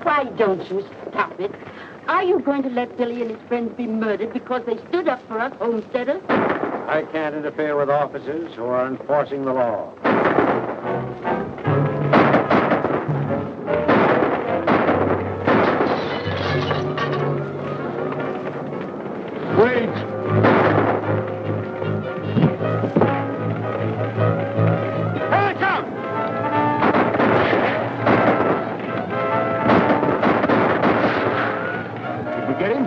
Why don't you stop it? Are you going to let Billy and his friends be murdered because they stood up for us homesteaders? I can't interfere with officers who are enforcing the law. Wait! Here they come! Did we get him?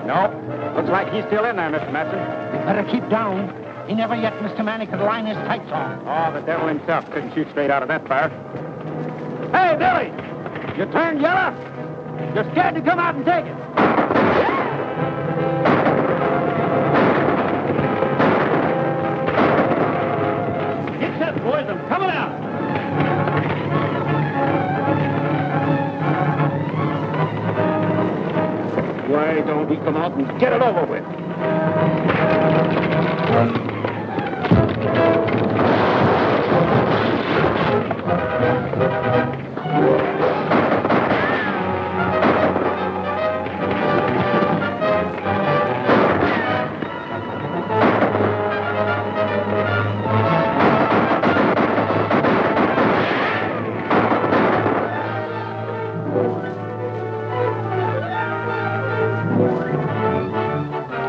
No. Looks like he's still in there, Mr. Matson. Better keep down. He never yet, Mr. Manny, could line his tights on. Oh, the devil himself couldn't shoot straight out of that fire. Hey, Billy! You turned yellow? You're scared to come out and take it. Get set, boys. I'm coming out. Why don't we come out and get it over with?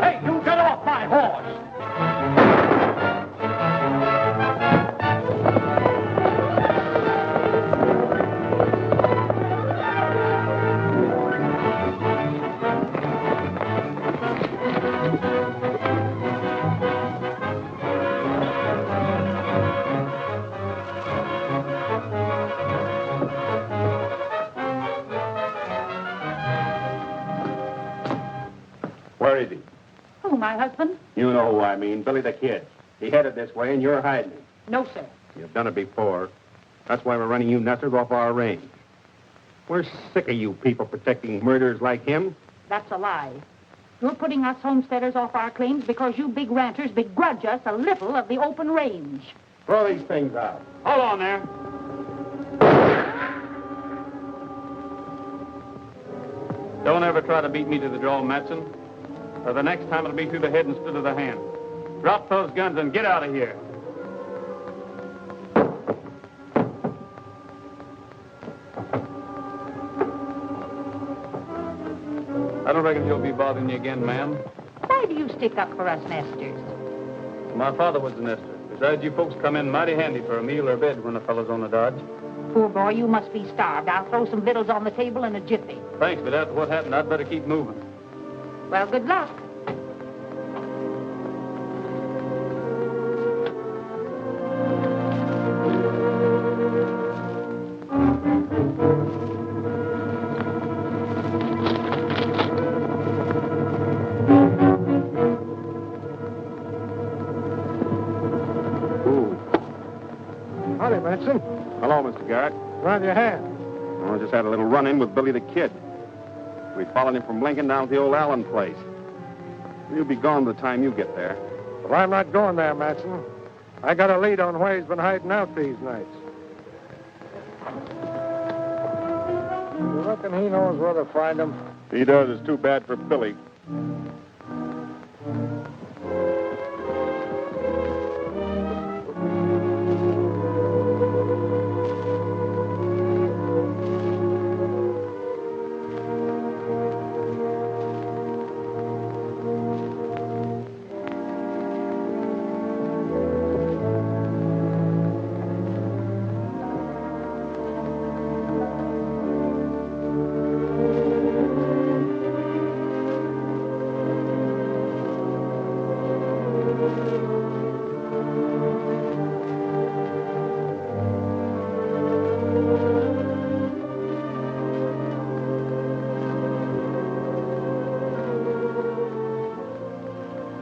Hey, you get off my horse! Where is he? Who, my husband? You know who I mean, Billy the Kid. He headed this way, and you're hiding him. No, sir. You've done it before. That's why we're running you Nesters off our range. We're sick of you people protecting murderers like him. That's a lie. You're putting us homesteaders off our claims because you big ranchers begrudge us a little of the open range. Throw these things out. Hold on there. Don't ever try to beat me to the draw, Matson. Or the next time it'll be through the head instead of the hand. Drop those guns and get out of here. I don't reckon he'll be bothering you again, ma'am. Why do you stick up for us nesters? My father was a nester. Besides, you folks come in mighty handy for a meal or bed when a fellow's on the dodge. Poor boy, you must be starved. I'll throw some victuals on the table in a jiffy. Thanks, but after what happened, I'd better keep moving. Well, good luck. Howdy, Manson. Hello, Mr. Garrett. Rather your hand. I just had a little run-in with Billy the Kid. We followed him from Lincoln down to the old Allen place. He'll be gone by the time you get there. Well, I'm not going there, Matson. I got a lead on where he's been hiding out these nights. You reckon he knows where to find him? If he does, it's too bad for Billy.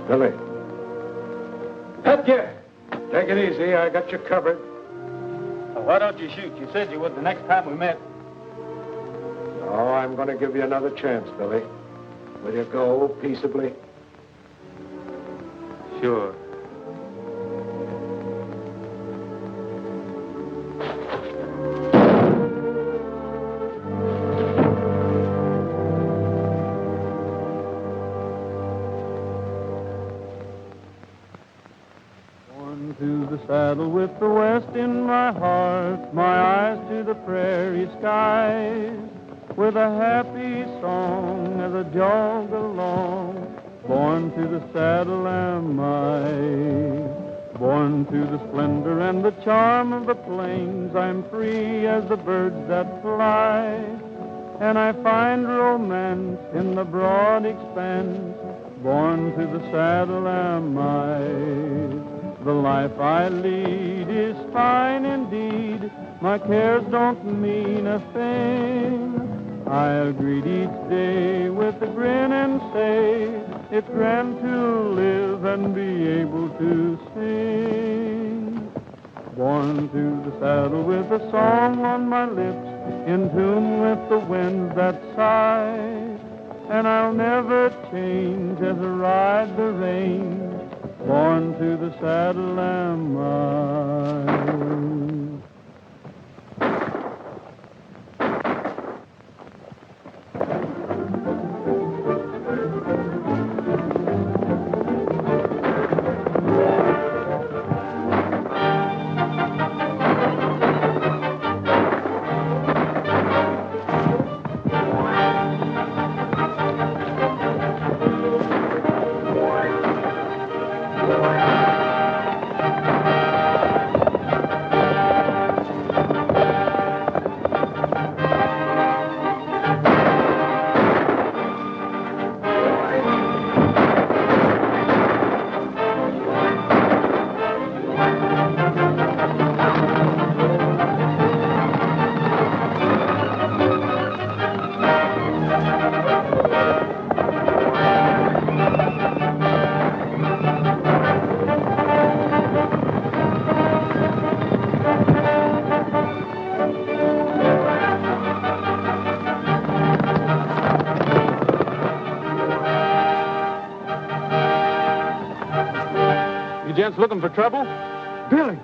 Billy. Headgear! Take it easy. I got you covered. Well, why don't you shoot? You said you would the next time we met. Oh, I'm going to give you another chance, Billy. Will you go peaceably? Sure. To the saddle with the west in my heart, my eyes to the prairie skies, with a happy song as I jog along. Born to the saddle am I, born to the splendor and the charm of the plains. I'm free as the birds that fly, and I find romance in the broad expanse. Born to the saddle am I. The life I lead is fine indeed. My cares don't mean a thing. I'll greet each day with a grin and say, it's grand to live and be able to sing. Born to the saddle with a song on my lips, in tune with the winds that sigh. And I'll never change as I ride the reins. Born to the saddle am I. You gents looking for trouble? Billy!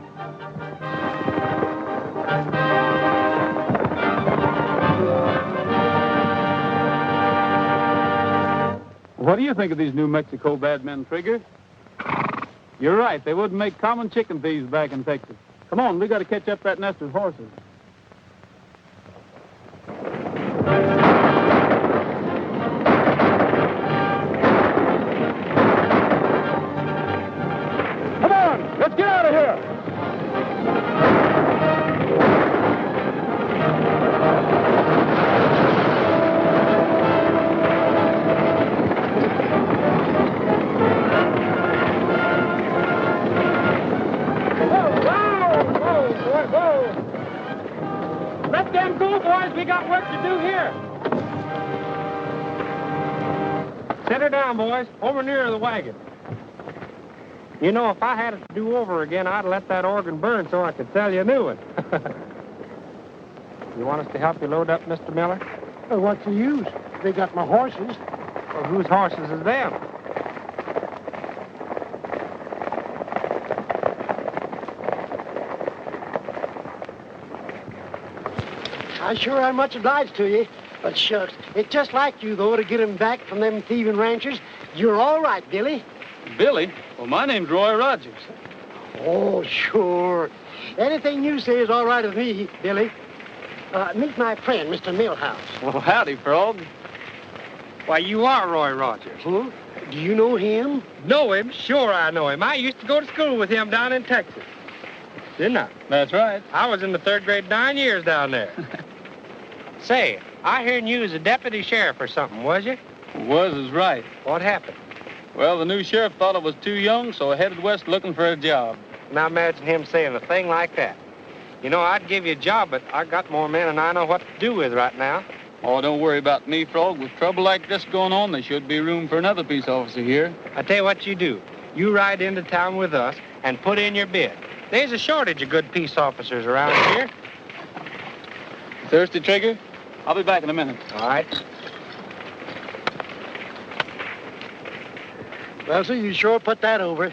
What do you think of these New Mexico bad men, Trigger? You're right. They wouldn't make common chicken thieves back in Texas. Come on, we got to catch up that nest of horses. Come on! Let's get out of here! Let them go, boys. We got work to do here. Set her down, boys. Over near the wagon. You know, if I had it to do over again, I'd let that organ burn so I could sell you a new one. You want us to help you load up, Mr. Miller? Well, what's the use? They got my horses. Well, whose horses is them? I sure am much obliged to you. But shucks, it's just like you, though, to get him back from them thieving ranchers. You're all right, Billy. Billy? Well, my name's Roy Rogers. Oh, sure. Anything you say is all right with me, Billy. Meet my friend, Mr. Millhouse. Well, howdy, Frog. Why, you are Roy Rogers. Huh? Do you know him? Know him? Sure I know him. I used to go to school with him down in Texas. Didn't I? That's right. I was in the 3rd grade 9 years down there. Say, I heard you was a deputy sheriff or something, was you? Was is right. What happened? Well, the new sheriff thought I was too young, so I headed west looking for a job. Now imagine him saying a thing like that. You know, I'd give you a job, but I got more men than I know what to do with right now. Oh, don't worry about me, Frog. With trouble like this going on, there should be room for another peace officer here. I tell you what you do. You ride into town with us and put in your bid. There's a shortage of good peace officers around here. Thirsty, Trigger? I'll be back in a minute. All right. Well, sir, you sure put that over.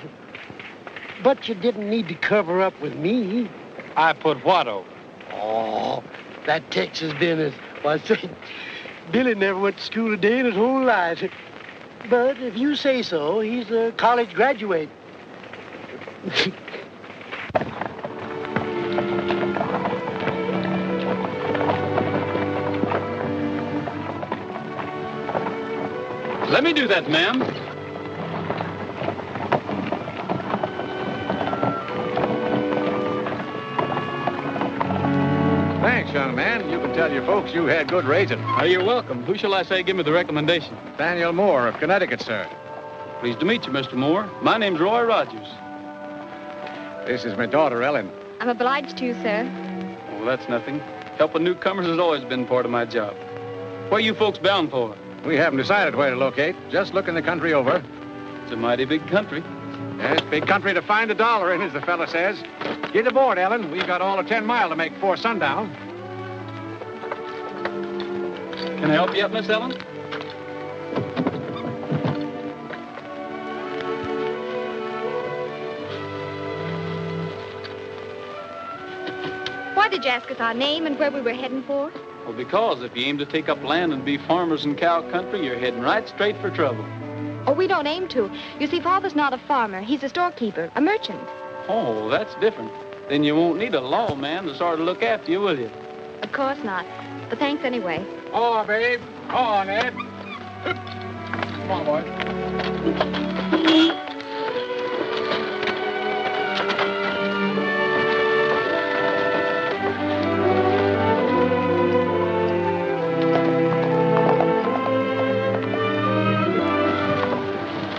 But you didn't need to cover up with me. I put what over? Oh, that Texas business. Why, say, Billy never went to school a day in his whole life. But if you say so, he's a college graduate. Let me do that, ma'am. Thanks, young man. You can tell your folks you had good raising. You're welcome. Who shall I say give me the recommendation? Daniel Moore of Connecticut, sir. Pleased to meet you, Mr. Moore. My name's Roy Rogers. This is my daughter, Ellen. I'm obliged to you, sir. Oh, that's nothing. Helping newcomers has always been part of my job. Where you folks bound for? We haven't decided where to locate. Just looking the country over. It's a mighty big country. Yes, big country to find a dollar in, as the fella says. Get aboard, Ellen. We've got all of 10 mile to make before sundown. Can I help you up, Miss Ellen? Why did you ask us our name and where we were heading for? Well, because if you aim to take up land and be farmers in cow country, you're heading right straight for trouble. Oh, we don't aim to. You see, Father's not a farmer. He's a storekeeper, a merchant. Oh, that's different. Then you won't need a lawman to sort of look after you, will you? Of course not. But thanks anyway. Oh, babe. Oh, Ned. Come on, boy.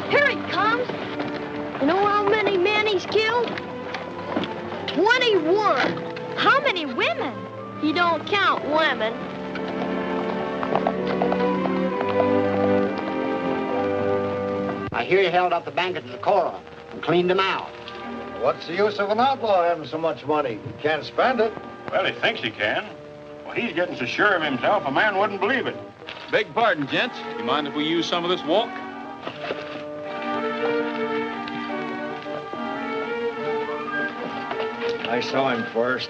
Here he comes. You know how many men he's killed? 21. How many women? He don't count women. I hear you held up the bank at Decorah and cleaned them out. What's the use of an outlaw having so much money? He can't spend it. Well, he thinks he can. Well, he's getting so sure of himself, a man wouldn't believe it. Beg pardon, gents. You mind if we use some of this walk? I saw him first.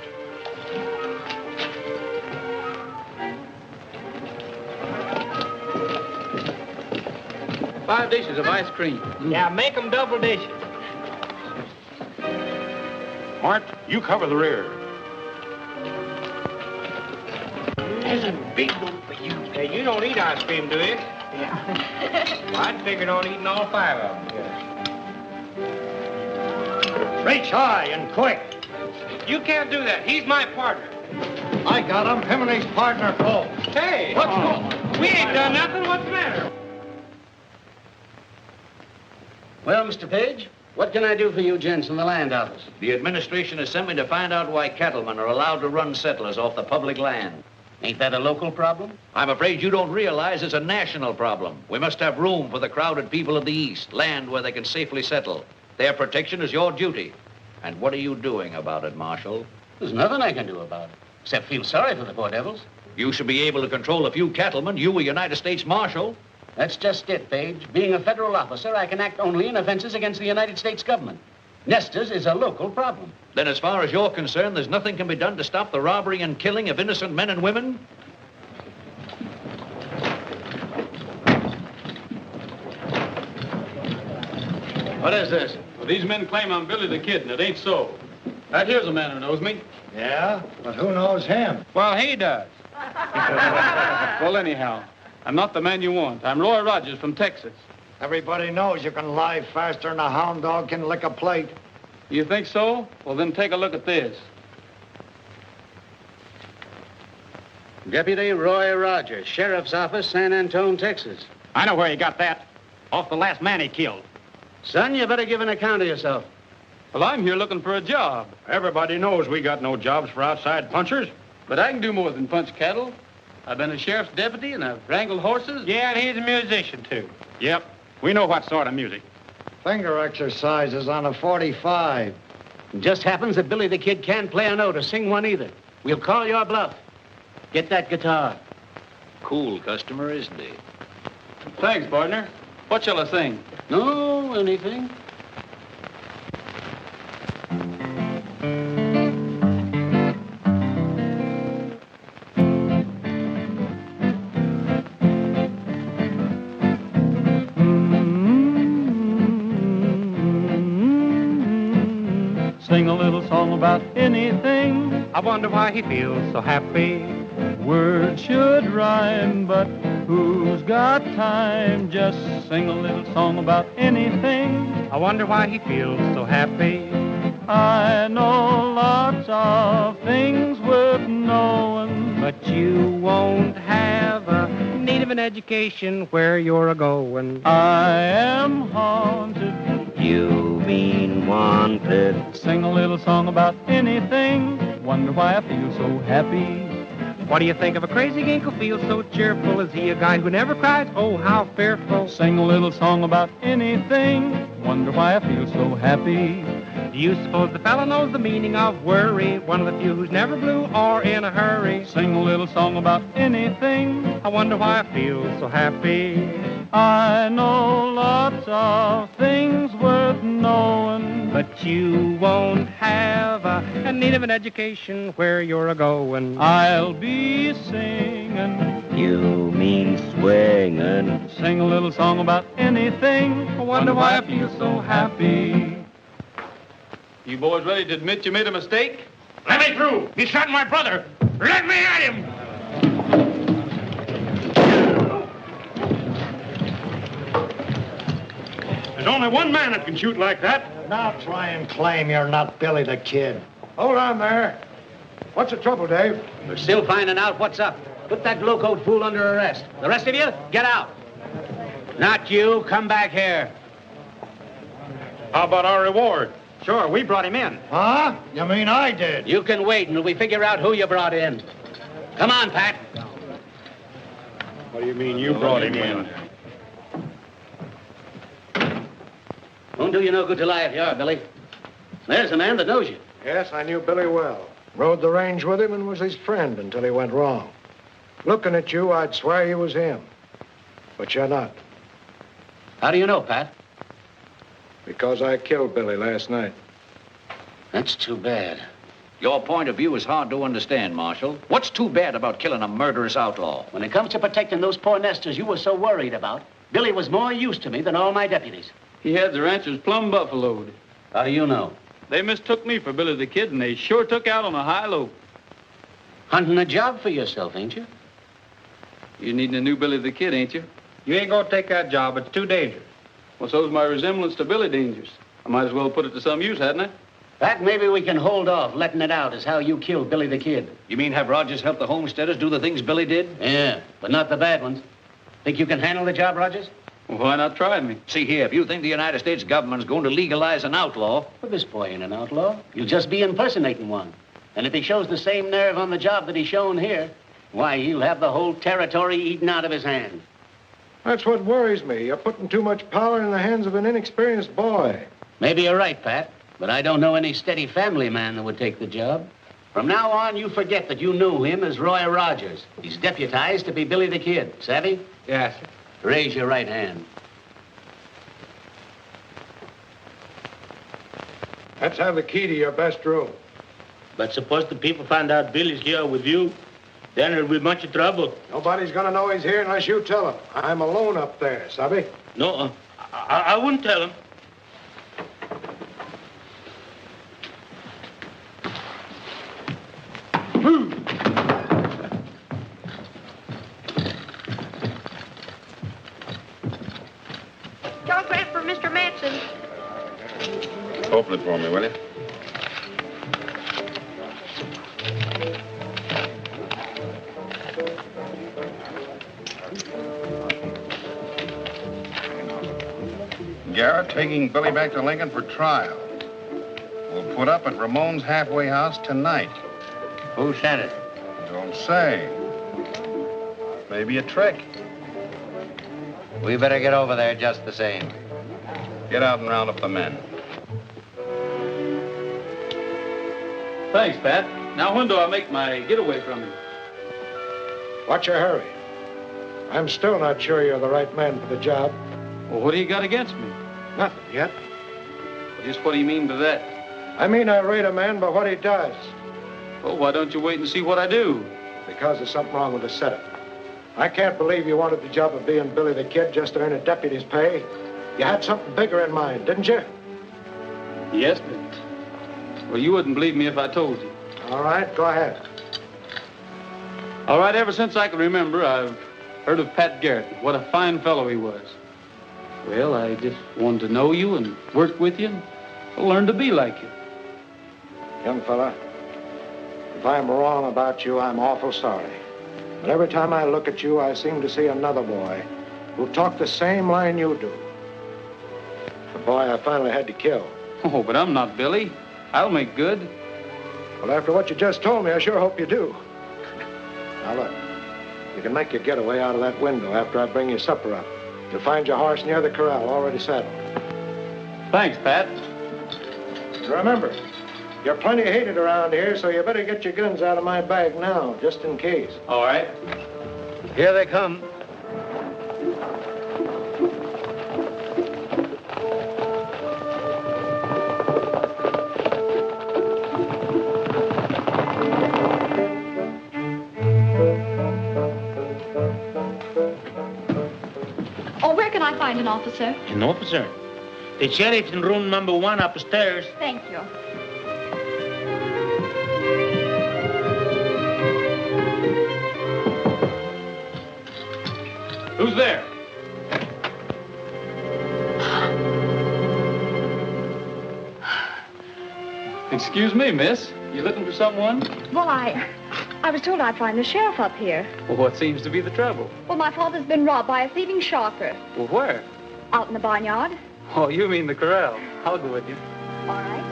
Five dishes of ice cream. Yeah, make them double dishes. Mart, you cover the rear. There's a big one for you. Hey, you don't eat ice cream, do you? Yeah. Well, I'd figured on eating all 5 of them. Yeah. Reach high and quick. You can't do that. He's my partner. I got him. Him and his partner, Cole. Hey, What's wrong? we ain't done nothing. What's the matter? Well, Mr. Page, what can I do for you gents in the land office? The administration has sent me to find out why cattlemen are allowed to run settlers off the public land. Ain't that a local problem? I'm afraid you don't realize it's a national problem. We must have room for the crowded people of the East, land where they can safely settle. Their protection is your duty. And what are you doing about it, Marshal? There's nothing I can do about it, except feel sorry for the poor devils. You should be able to control a few cattlemen. You, a United States Marshal. That's just it, Page. Being a federal officer, I can act only in offenses against the United States government. Nesters is a local problem. Then as far as you're concerned, there's nothing can be done to stop the robbery and killing of innocent men and women? What is this? Well, these men claim I'm Billy the Kid, and it ain't so. Right here's a man who knows me. Yeah? But who knows him? Well, he does. Well, anyhow, I'm not the man you want. I'm Roy Rogers from Texas. Everybody knows you can lie faster than a hound dog can lick a plate. You think so? Well, then take a look at this. Deputy Roy Rogers, Sheriff's Office, San Antone, Texas. I know where he got that. Off the last man he killed. Son, you better give an account of yourself. Well, I'm here looking for a job. Everybody knows we got no jobs for outside punchers. But I can do more than punch cattle. I've been a sheriff's deputy, and I've wrangled horses. Yeah, and he's a musician, too. Yep, we know what sort of music. Finger exercises on a 45. It just happens that Billy the Kid can't play a note or sing one either. We'll call your bluff. Get that guitar. Cool customer, isn't he? Thanks, partner. What shall I sing? No, anything. Sing a little song about anything. I wonder why he feels so happy. Words should rhyme, but who's got time? Just sing a little song about anything. I wonder why he feels so happy. I know lots of things worth knowing, But you won't have a need of an education where you're a-going. I am haunted. You mean wanted. Sing a little song about anything. Wonder why I feel so happy. What do you think of a crazy gink who feels so cheerful? Is he a guy who never cries? Oh, how fearful. Sing a little song about anything. Wonder why I feel so happy. Do you suppose the fellow knows the meaning of worry? One of the few who's never blue or in a hurry. Sing a little song about anything. I wonder why I feel so happy. I know lots of things worth knowing, But you won't have a need of an education where you're a-going. I'll be singing. You mean swinging. Sing a little song about anything. I wonder why I feel so happy. You boys ready to admit you made a mistake? Let me through. He shot my brother. Let me at him. There's only one man that can shoot like that. Now try and claim you're not Billy the Kid. Hold on there. What's the trouble, Dave? We're still finding out what's up. Put that blue-coat fool under arrest. The rest of you, get out. Not you. Come back here. How about our reward? Sure, we brought him in. Huh? You mean I did? You can wait until we figure out who you brought in. Come on, Pat. What do you mean you brought him in? Won't do you no good to lie if you are, Billy. There's a man that knows you. Yes, I knew Billy well. Rode the range with him and was his friend until he went wrong. Looking at you, I'd swear you was him. But you're not. How do you know, Pat? Because I killed Billy last night. That's too bad. Your point of view is hard to understand, Marshal. What's too bad about killing a murderous outlaw? When it comes to protecting those poor nesters you were so worried about, Billy was more use to me than all my deputies. He had the ranchers plumb buffaloed. How do you know? They mistook me for Billy the Kid, and they sure took out on a high low. Hunting a job for yourself, ain't you? You needing a new Billy the Kid, ain't you? You ain't gonna take that job. It's too dangerous. Well, so's my resemblance to Billy Dangerous. I might as well put it to some use, hadn't I? Pat, maybe we can hold off letting it out as how you killed Billy the Kid. You mean have Rogers help the homesteaders do the things Billy did? Yeah, but not the bad ones. Think you can handle the job, Rogers? Well, why not try me? See here, if you think the United States government's going to legalize an outlaw... Well, this boy ain't an outlaw. You'll just be impersonating one. And if he shows the same nerve on the job that he's shown here, why, he'll have the whole territory eaten out of his hand. That's what worries me. You're putting too much power in the hands of an inexperienced boy. Maybe you're right, Pat, but I don't know any steady family man that would take the job. From now on, you forget that you knew him as Roy Rogers. He's deputized to be Billy the Kid. Savvy? Yes, sir. Raise your right hand. Let's have the key to your best room. But suppose the people find out Billy's here with you, then it'll be much trouble. Nobody's gonna know he's here unless you tell him. I'm alone up there, Sabi? No, I wouldn't tell him. Telegram for Mr. Manson. Open it for me, will you? Garrett taking Billy back to Lincoln for trial. We'll put up at Ramon's halfway house tonight. Who sent it? Don't say. Maybe a trick. We better get over there just the same. Get out and round up the men. Thanks, Pat. Now, when do I make my getaway from you? What's your hurry? I'm still not sure you're the right man for the job. Well, what do you got against me? Nothing yet. Well, just what do you mean by that? I mean I rate a man by what he does. Well, why don't you wait and see what I do? Because there's something wrong with the setup. I can't believe you wanted the job of being Billy the Kid just to earn a deputy's pay. You had something bigger in mind, didn't you? Yes, but... Well, you wouldn't believe me if I told you. All right, go ahead. All right, ever since I can remember, I've heard of Pat Garrett. What a fine fellow he was. Well, I just wanted to know you and work with you and learn to be like you. Young fella, if I'm wrong about you, I'm awful sorry. But every time I look at you, I seem to see another boy who talked the same line you do. The boy I finally had to kill. Oh, but I'm not Billy. I'll make good. Well, after what you just told me, I sure hope you do. Now, look, you can make your getaway out of that window after I bring your supper up. You'll find your horse near the corral, already saddled. Thanks, Pat. Remember, you're plenty hated around here, so you better get your guns out of my bag now, just in case. All right. Here they come. I find an officer? An officer? The sheriff's in room number 1 upstairs. Thank you. Who's there? Excuse me, miss. You looking for someone? Well, I was told I'd find the sheriff up here. Well, what seems to be the trouble? Well, my father's been robbed by a thieving sharper. Well, where? Out in the barnyard. Oh, you mean the corral. I'll go with you. All right.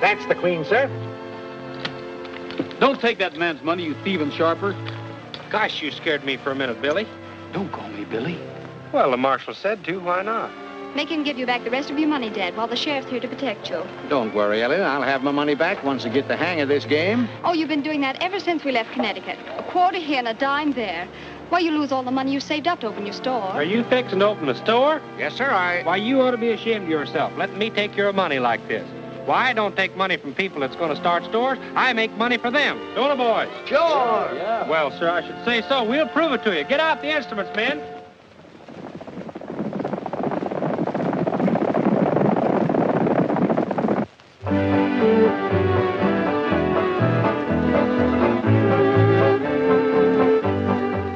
That's the Queen, sir. Don't take that man's money, you thieving sharper. Gosh, you scared me for a minute, Billy. Don't call me Billy. Well, the marshal said to. Why not? Make him give you back the rest of your money, Dad, while the sheriff's here to protect you. Don't worry, Ellen. I'll have my money back once I get the hang of this game. Oh, you've been doing that ever since we left Connecticut. A quarter here and a dime there. Why, you lose all the money you saved up to open your store. Are you fixing to open a store? Yes, sir, Why, you ought to be ashamed of yourself, letting me take your money like this. Why, I don't take money from people that's going to start stores. I make money for them. Don't I, boys? Sure. Yeah. Well, sir, I should say so. We'll prove it to you. Get out the instruments, men.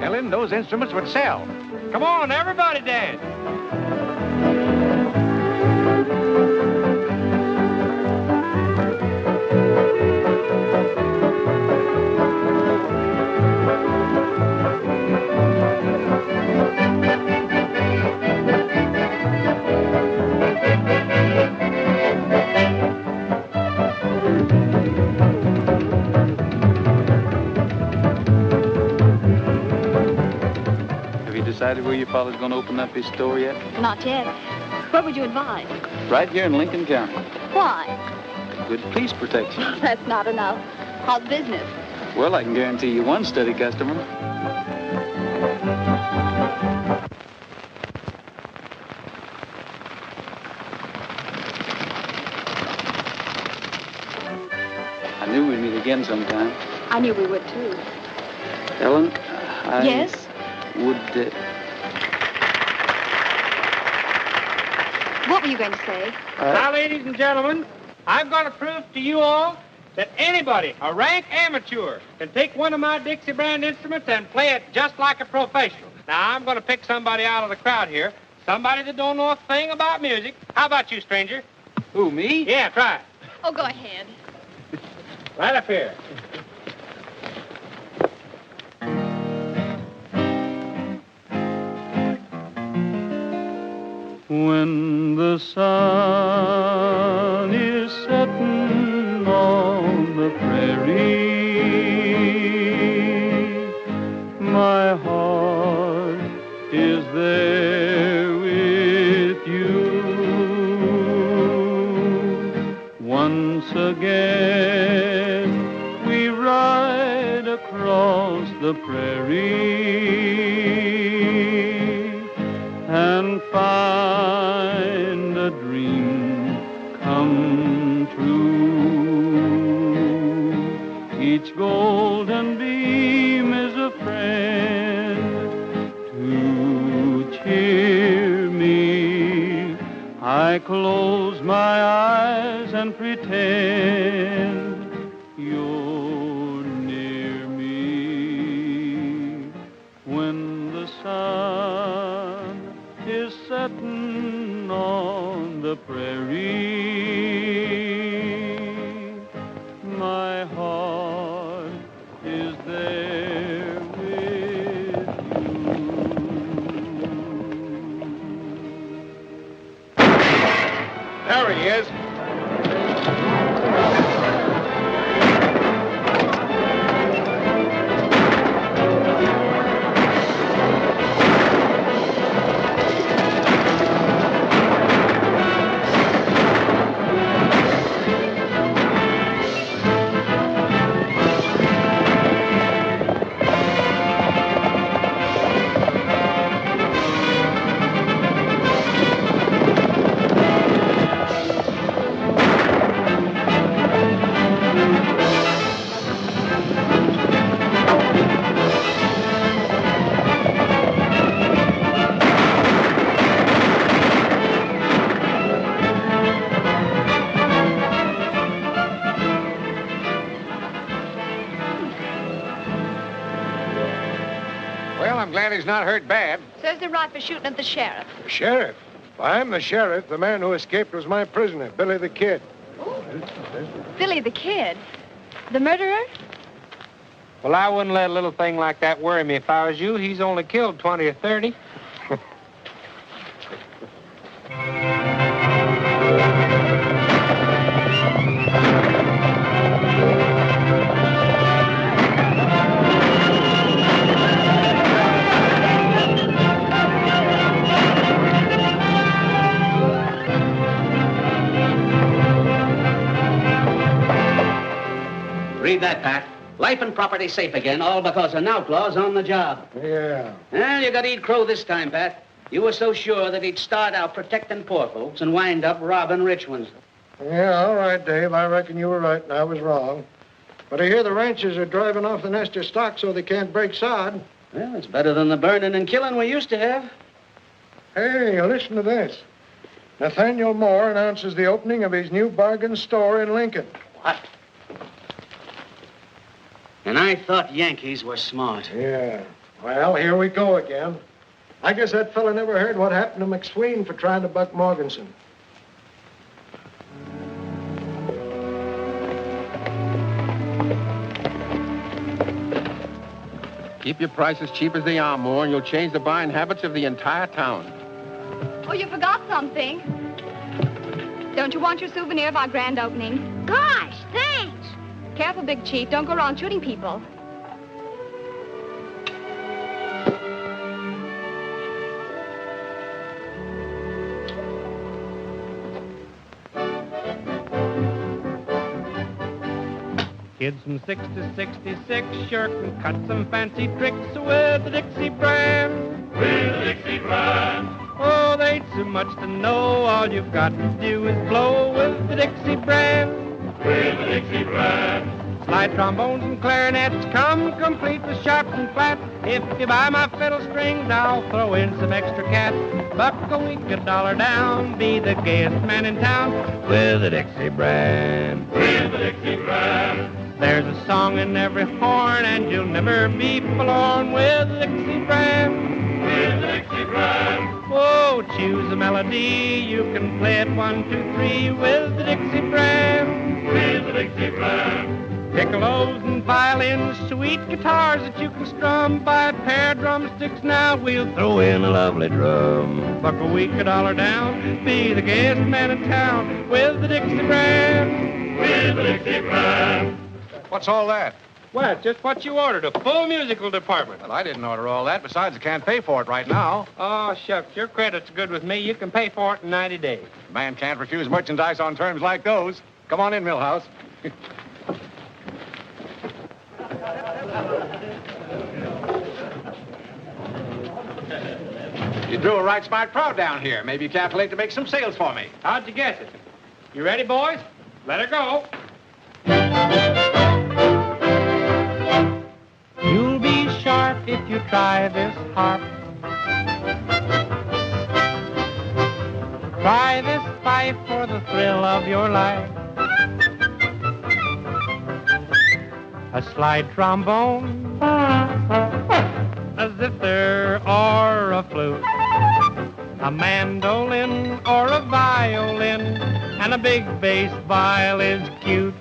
Ellen, those instruments would sell. Come on, everybody dance. Decided where your father's going to open up his store yet? Not yet. Where would you advise? Right here in Lincoln County. Why? good police protection. That's not enough. How's business? Well, I can guarantee you one steady customer. I knew we'd meet again sometime. I knew we would, too. Ellen, Yes? would... What were you going to say? Now, ladies and gentlemen, I'm going to prove to you all that anybody, a rank amateur, can take one of my Dixie brand instruments and play it just like a professional. Now, I'm going to pick somebody out of the crowd here, somebody that don't know a thing about music. How about you, stranger? Who, me? Yeah, try it. Oh, go ahead. Right up here. When the sun is setting on the prairie, my heart is there with you. Once again we ride across the prairie and find a dream come true. Each golden beam is a friend to cheer me. I close my eyes and pretend you're near me. When the sun is setting on the prairie, my heart is there with There he is. Well, I'm glad he's not hurt bad. Serves him right for shooting at the sheriff. Sheriff? I'm the sheriff. The man who escaped was my prisoner, Billy the Kid. Billy the Kid? The murderer? Well, I wouldn't let a little thing like that worry me if I was you. He's only killed 20 or 30. Read that, Pat. Life and property safe again, all because an outlaw's on the job. Yeah. Well, you got to eat crow this time, Pat. You were so sure that he'd start out protecting poor folks and wind up robbing rich ones. Yeah, all right, Dave. I reckon you were right and I was wrong. But I hear the ranchers are driving off the nest of stock so they can't break sod. Well, it's better than the burning and killing we used to have. Hey, listen to this. Nathaniel Moore announces the opening of his new bargain store in Lincoln. What? And I thought Yankees were smart. Yeah. Well, here we go again. I guess that fella never heard what happened to McSween for trying to buck Morganson. Keep your prices cheap as they are, Moore, and you'll change the buying habits of the entire town. Oh, you forgot something. Don't you want your souvenir of our grand opening? Gosh, thanks. Careful, Big Chief. Don't go around shooting people. Kids from 6 to 66 sure can cut some fancy tricks with the Dixie brand. With the Dixie brand. Oh, there ain't too much to know. All you've got to do is blow with the Dixie brand. With the Dixie brand. Slide trombones and clarinets come complete with sharps and flats. If you buy my fiddle strings, I'll throw in some extra cats. Buck a week, $1 down, be the gayest man in town with the Dixie brand. With the Dixie brand. There's a song in every horn, and you'll never be forlorn with the Dixie brand. With the Dixie brand. Oh, choose a melody, you can play it 1, 2, 3 with the Dixie brand. With the Dixie brand. Piccolos and violins, sweet guitars that you can strum. Buy a pair of drumsticks now, we'll throw in a lovely drum. Buck a week, $1 down, be the gayest man in town with the Dixie brand. With the Dixie brand. What's all that? Well, it's just what you ordered, a full musical department. Well, I didn't order all that. Besides, I can't pay for it right now. Oh, shucks, your credit's good with me. You can pay for it in 90 days. A man can't refuse merchandise on terms like those. Come on in, Milhouse. You drew a right smart crowd down here. Maybe you calculate to make some sales for me. How'd you guess it? You ready, boys? Let her go. You'll be sharp if you try this harp. Try this fife for the thrill of your life. A slide trombone, a zither or a flute, a mandolin or a violin, and a big bass viol is cute.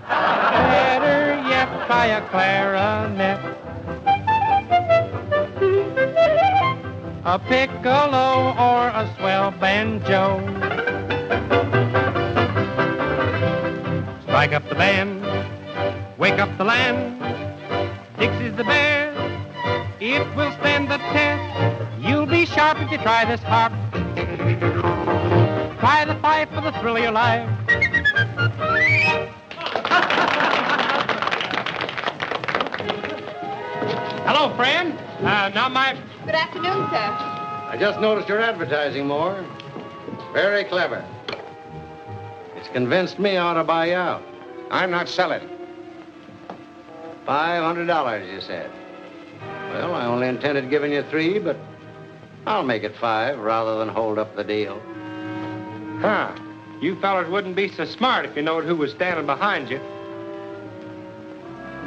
Better yet, try a clarinet, a piccolo or a swell banjo. Strike up the band, wake up the land. Dixie's the best, it will stand the test. You'll be sharp if you try this harp. Try the fife for the thrill of your life. Hello, friend. Good afternoon, sir. I just noticed your advertising, Moore. Very clever. It's convinced me I ought to buy you out. I'm not selling. $500, you said. Well, I only intended giving you 3, but I'll make it 5 rather than hold up the deal. Huh. You fellas wouldn't be so smart if you knowed who was standing behind you.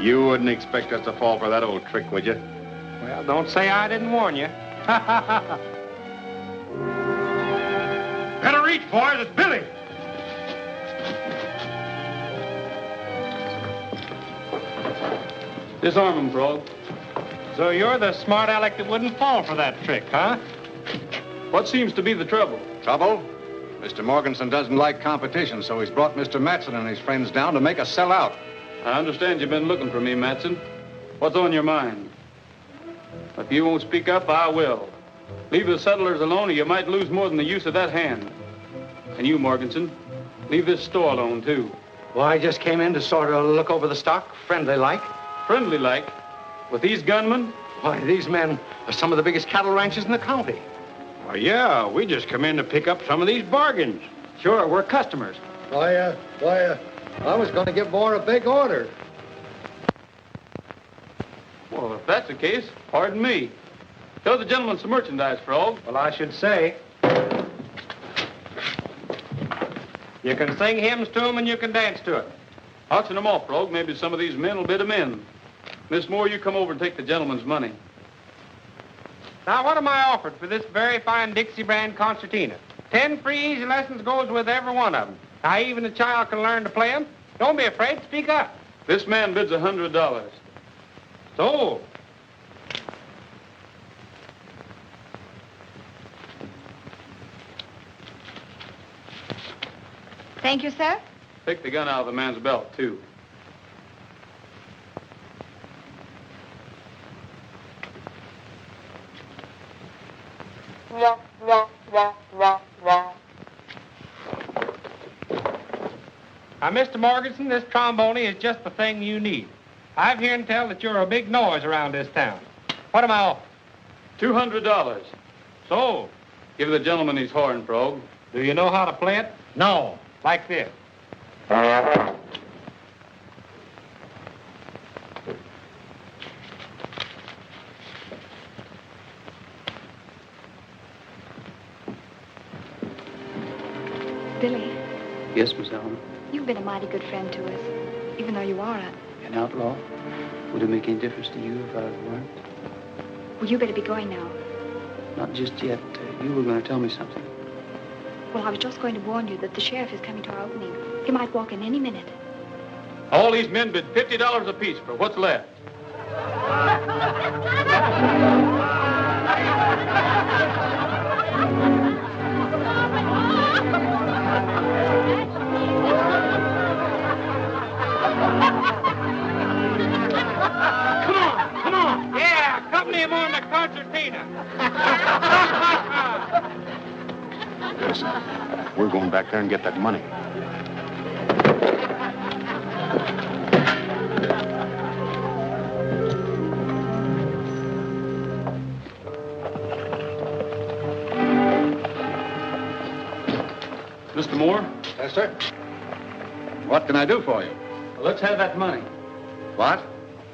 You wouldn't expect us to fall for that old trick, would you? Well, don't say I didn't warn you. Better reach, boys. It's Billy. Disarm him, Frog. So you're the smart aleck that wouldn't fall for that trick, huh? What seems to be the trouble? Trouble? Mr. Morganson doesn't like competition, so he's brought Mr. Matson and his friends down to make us sell out. I understand you've been looking for me, Matson. What's on your mind? If you won't speak up, I will. Leave the settlers alone or you might lose more than the use of that hand. And you, Morganson, leave this store alone, too. Well, I just came in to sort of look over the stock, friendly-like. Friendly-like? With these gunmen? Why, these men are some of the biggest cattle ranches in the county. Oh, yeah, we just come in to pick up some of these bargains. Sure, we're customers. I was going to give Moore a big order. Well, if that's the case, pardon me. Show the gentleman some merchandise, Frog. Well, I should say. You can sing hymns to them and you can dance to it. Auction them off, Frog. Maybe some of these men will bid them in. Miss Moore, you come over and take the gentleman's money. Now, what am I offered for this very fine Dixie brand concertina? 10 free easy lessons goes with every one of them. Now, even a child can learn to play them. Don't be afraid. Speak up. This man bids $100. Sold. Thank you, sir. Take the gun out of the man's belt, too. Now, Mr. Morganson, this trombone is just the thing you need. I've heard tell that you're a big noise around this town. What am I off? $200. So, Give the gentleman his horn, Frog. do you know how to play it? No. Like this. Billy, Yes, Miss Allen. you've been a mighty good friend to us, even though you are An outlaw? Would it make any difference to you if I weren't? Well, you better be going now. Not just yet. You were going to tell me something. Well, I was just going to warn you that the sheriff is coming to our opening. He might walk in any minute. All these men bid $50 apiece for what's left. Come on. Yeah, accompany him on the concertina. Listen, we're going back there and get that money. Mr. Moore, Yes, sir. What can I do for you? let's have that money. What?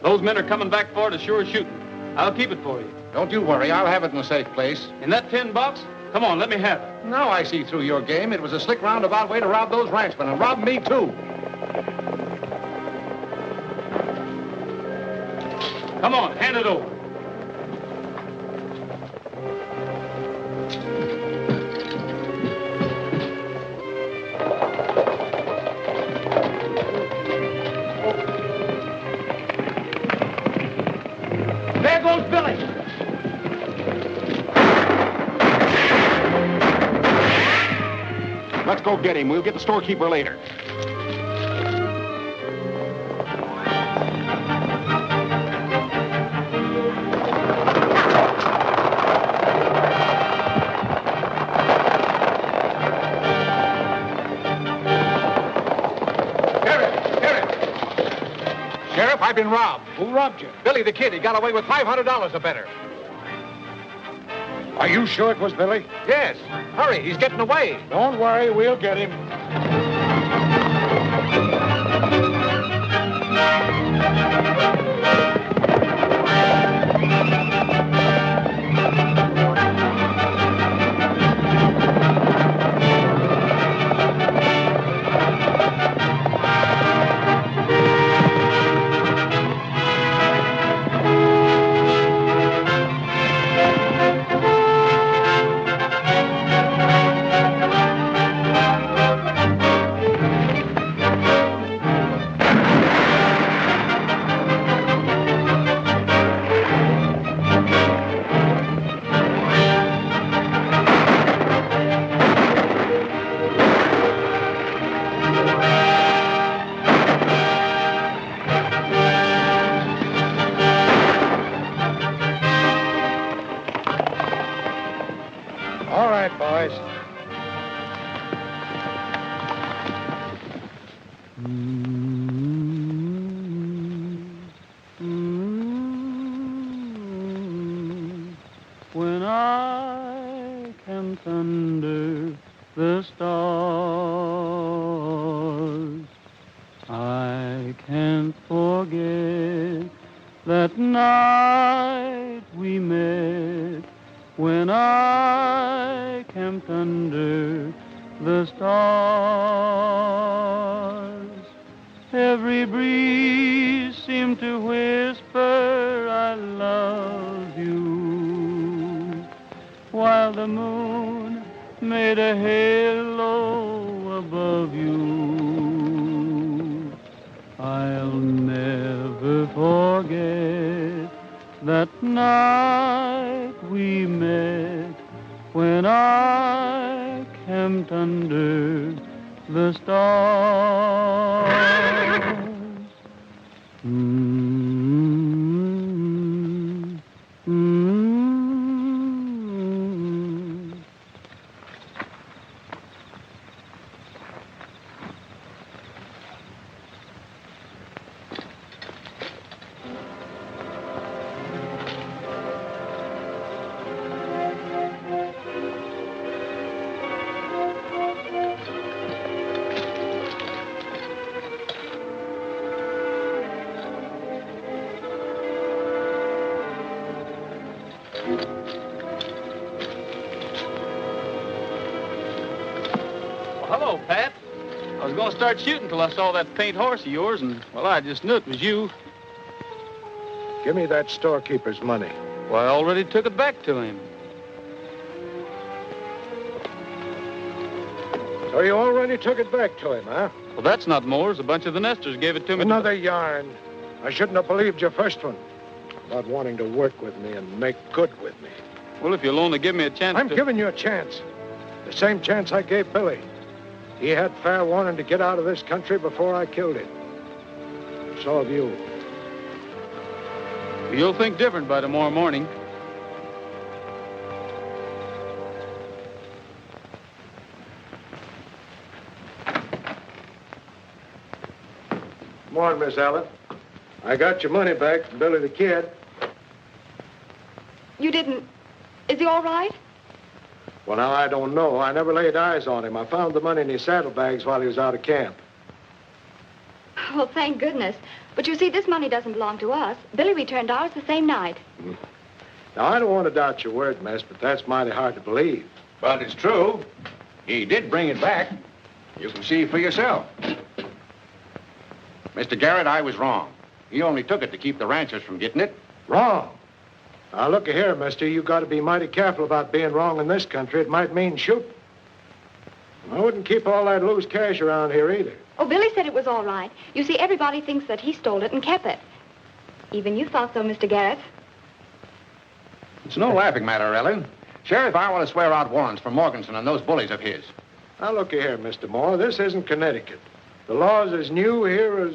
Those men are coming back for it as sure as shooting. I'll keep it for you. Don't you worry. I'll have it in a safe place. In that tin box? Come on, let me have it. Now I see through your game. It was a slick roundabout way to rob those ranchmen, and rob me, too. Come on, hand it over. There goes Billy. Let's go get him. We'll get the storekeeper later. Sheriff, I've been robbed. Who robbed you? Billy the Kid, he got away with $500 or better. Are you sure it was Billy? Yes. Hurry, he's getting away. Don't worry, we'll get him. All right, boys. When I can thunder the stars, I can't forget that night we met. When I camped under the stars, every breeze seemed to whisper, I love you, while the moon made a halo above you. I'll never forget that night we met, when I camped under the stars. hello, Pat. I was going to start shooting till I saw that paint horse of yours, and, well, I just knew it was you. Give me that storekeeper's money. Well, I already took it back to him. So you already took it back to him, huh? Well, that's not Moore's. A bunch of the Nesters gave it to me. Another yarn. I shouldn't have believed your first one about wanting to work with me and make good with me. Well, if you'll only give me a chance I'm giving you a chance. The same chance I gave Billy. He had fair warning to get out of this country before I killed him. So have you. You'll think different by tomorrow morning. Come on, Miss Allen. I got your money back from Billy the Kid. You didn't... Is he all right? Well, now, I don't know. I never laid eyes on him. I found the money in his saddlebags while he was out of camp. Well, thank goodness. But you see, this money doesn't belong to us. Billy returned ours the same night. Now, I don't want to doubt your word, miss, but that's mighty hard to believe. But it's true. He did bring it back. You can see for yourself. Mr. Garrett, I was wrong. He only took it to keep the ranchers from getting it. Wrong? Now, look here, mister. You got to be mighty careful about being wrong in this country. It might mean shooting. I wouldn't keep all that loose cash around here either. Oh, Billy said it was all right. You see, everybody thinks that he stole it and kept it. Even you thought so, Mr. Garrett. It's no laughing matter, Ellen. Sheriff, I want to swear out warrants for Morganson and those bullies of his. Now, look here, Mr. Moore. This isn't Connecticut. The law's as new here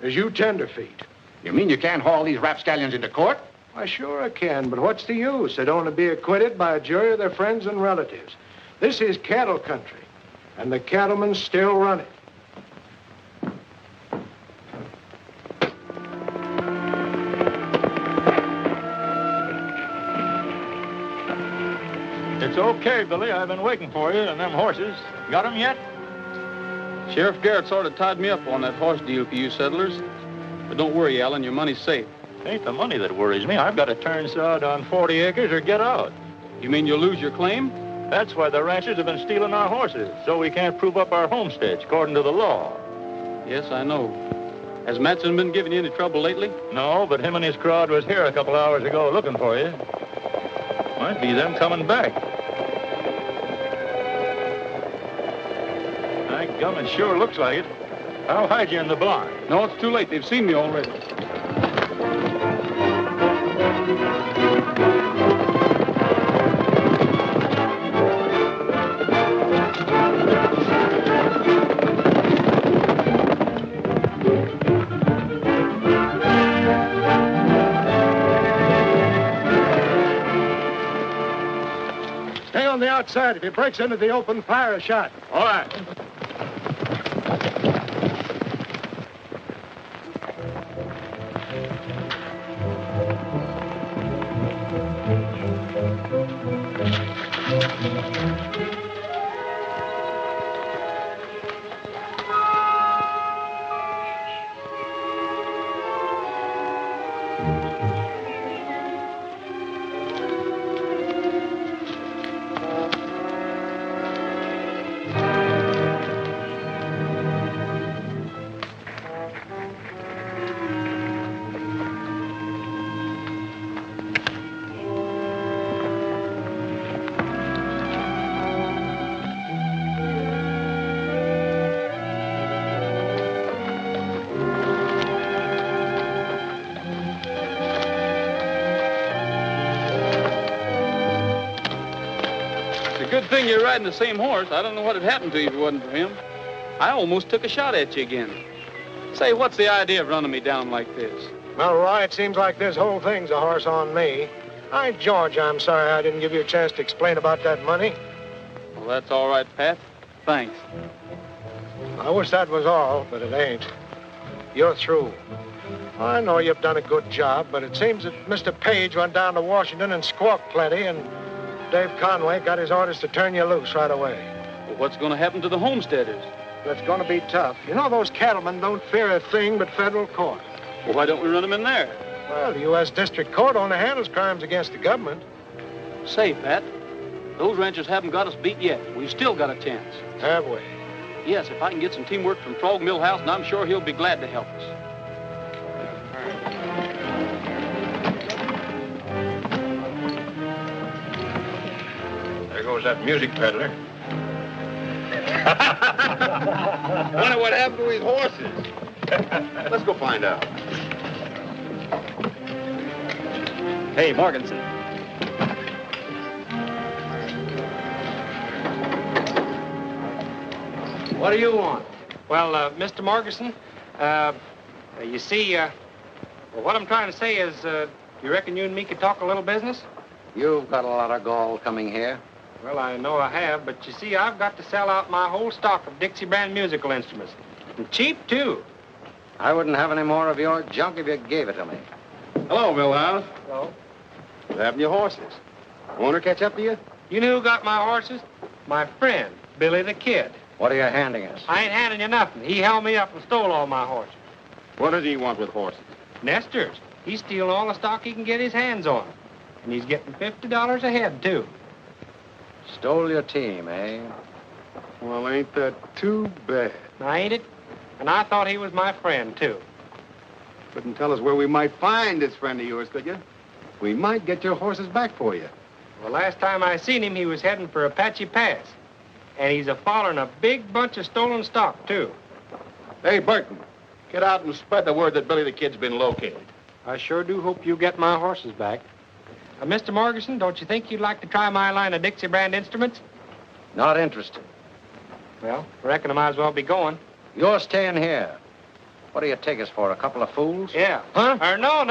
as you tenderfeet. You mean you can't haul these rapscallions into court? Why, sure I can, but what's the use? They'd only be acquitted by a jury of their friends and relatives. This is cattle country, and the cattlemen still run it. It's okay, Billy. I've been waiting for you and them horses. Got them yet? Sheriff Garrett sort of tied me up on that horse deal for you settlers. But don't worry, Alan, your money's safe. It ain't the money that worries me. I've got to turn sod on 40 acres or get out. You mean you'll lose your claim? That's why the ranchers have been stealing our horses, so we can't prove up our homesteads according to the law. Yes, I know. Has Matson been giving you any trouble lately? No, but him and his crowd was here a couple hours ago looking for you. Might be them coming back. My gum, it sure looks like it. I'll hide you in the barn. No, it's too late. They've seen me already. Stay on the outside. If he breaks into the open, fire a shot. All right. Good thing you're riding the same horse. I don't know what had happened to you if it wasn't for him. I almost took a shot at you again. Say, what's the idea of running me down like this? Well, Roy, it seems like this whole thing's a horse on me. George, I'm sorry I didn't give you a chance to explain about that money. Well, that's all right, Pat. Thanks. I wish that was all, but it ain't. You're through. I know you've done a good job, but it seems that Mr. Page went down to Washington and squawked plenty, and Dave Conway got his orders to turn you loose right away. Well, what's going to happen to the homesteaders? That's going to be tough. You know, those cattlemen don't fear a thing but federal court. Well, why don't we run them in there? Well, the U.S. District Court only handles crimes against the government. Say, Pat, Those ranchers haven't got us beat yet. We've still got a chance. Have we? Yes, if I can get some teamwork from Frog Millhouse, and I'm sure he'll be glad to help us. There goes that music peddler. Wonder what happened to his horses. Let's go find out. Hey, Morganson. What do you want? Well, Mr. Morganson, you see, well, what I'm trying to say is, you reckon you and me could talk a little business? You've got a lot of gall coming here. Well, I know I have, but you see, I've got to sell out my whole stock of Dixie brand musical instruments. And cheap, too. I wouldn't have any more of your junk if you gave it to me. Hello, Millhouse. Hello. What happened to your horses? Owner catch up to you? You know who got my horses? My friend, Billy the Kid. What are you handing us? I ain't handing you nothing. He held me up and stole all my horses. What does he want with horses? Nesters. He's stealing all the stock he can get his hands on. And he's getting $50 a head, too. Stole your team, eh? Well, ain't that too bad? Now, ain't it? And I thought he was my friend, too. Couldn't tell us where we might find this friend of yours, could you? We might get your horses back for you. Well, last time I seen him, he was heading for Apache Pass. And he's a-following a big bunch of stolen stock, too. Hey, Burton, get out and spread the word that Billy the Kid's been located. I sure do hope you get my horses back. Mr. Morganson, don't you think you'd like to try my line of Dixie brand instruments? Not interested. Well, I reckon I might as well be going. You're staying here. What do you take us for, a couple of fools? Yeah. Huh? No.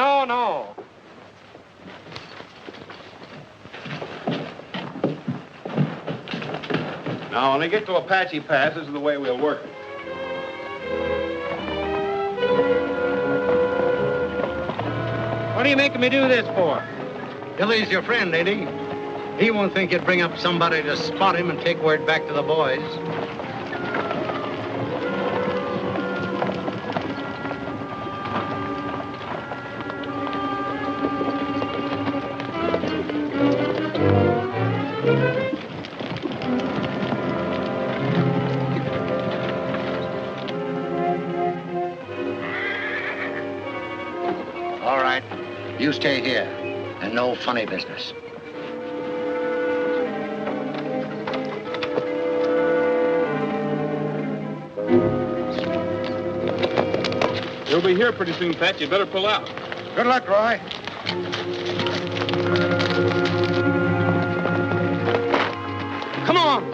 Now, when they get to Apache Pass, this is the way we'll work it. What are you making me do this for? Billy's your friend, ain't he? He won't think you'd bring up somebody to spot him and take word back to the boys. All right, you stay here, and no funny business. He'll be here pretty soon, Pat. You better pull out. Good luck, Roy. Come on.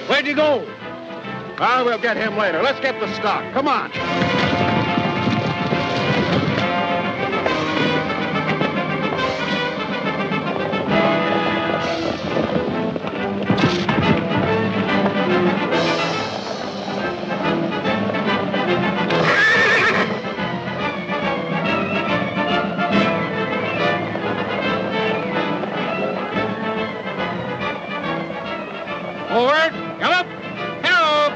Where'd you go? Well, we'll get him later. Let's get the stock. Come on. Forward. Come up. Hello.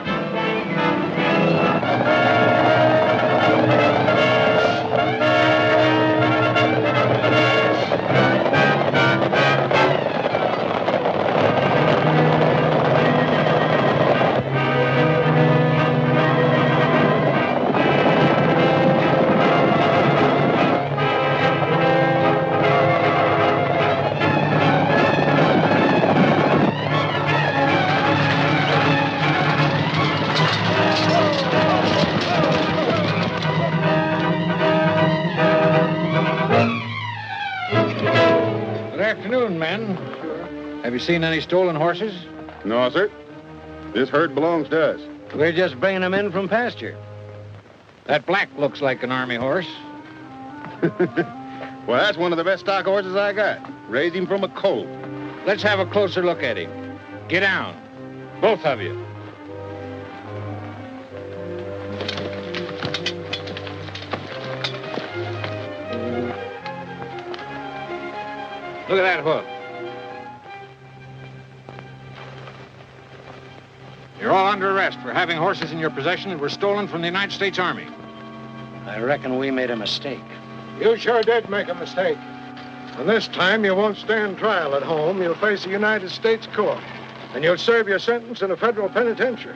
Have you seen any stolen horses? No, sir. This herd belongs to us. We're just bringing them in from pasture. That black looks like an army horse. Well, that's one of the best stock horses I got. Raised him from a colt. Let's have a closer look at him. Get down. Both of you. Look at that hoof. You're all under arrest for having horses in your possession that were stolen from the United States Army. I reckon we made a mistake. You sure did make a mistake. And this time you won't stand trial at home. You'll face a United States court. And you'll serve your sentence in a federal penitentiary.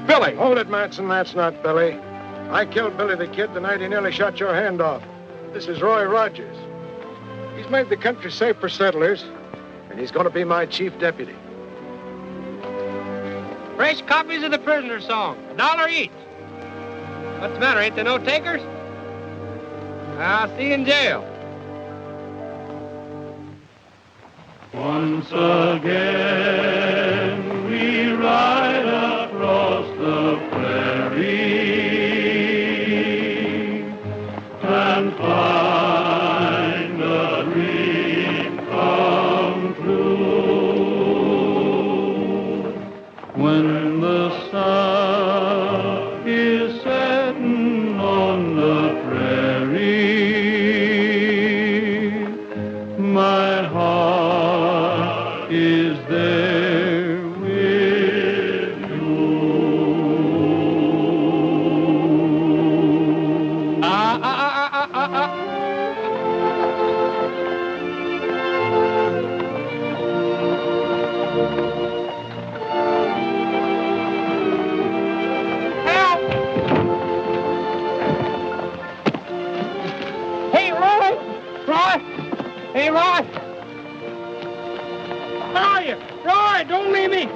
Billy! Hold it, Matson. That's not Billy. I killed Billy the Kid the night he nearly shot your hand off. This is Roy Rogers. He's made the country safe for settlers, and he's going to be my chief deputy. Fresh copies of the prisoner song, $1 each. What's the matter? Ain't there no takers? I'll see you in jail. Once again we ride across the prairie and find a dream come true. When the sun is setting on the prairie, my heart is there with you. Help! Hey, Roy! Roy! Hey, Roy! Where are you? Roy, don't leave me!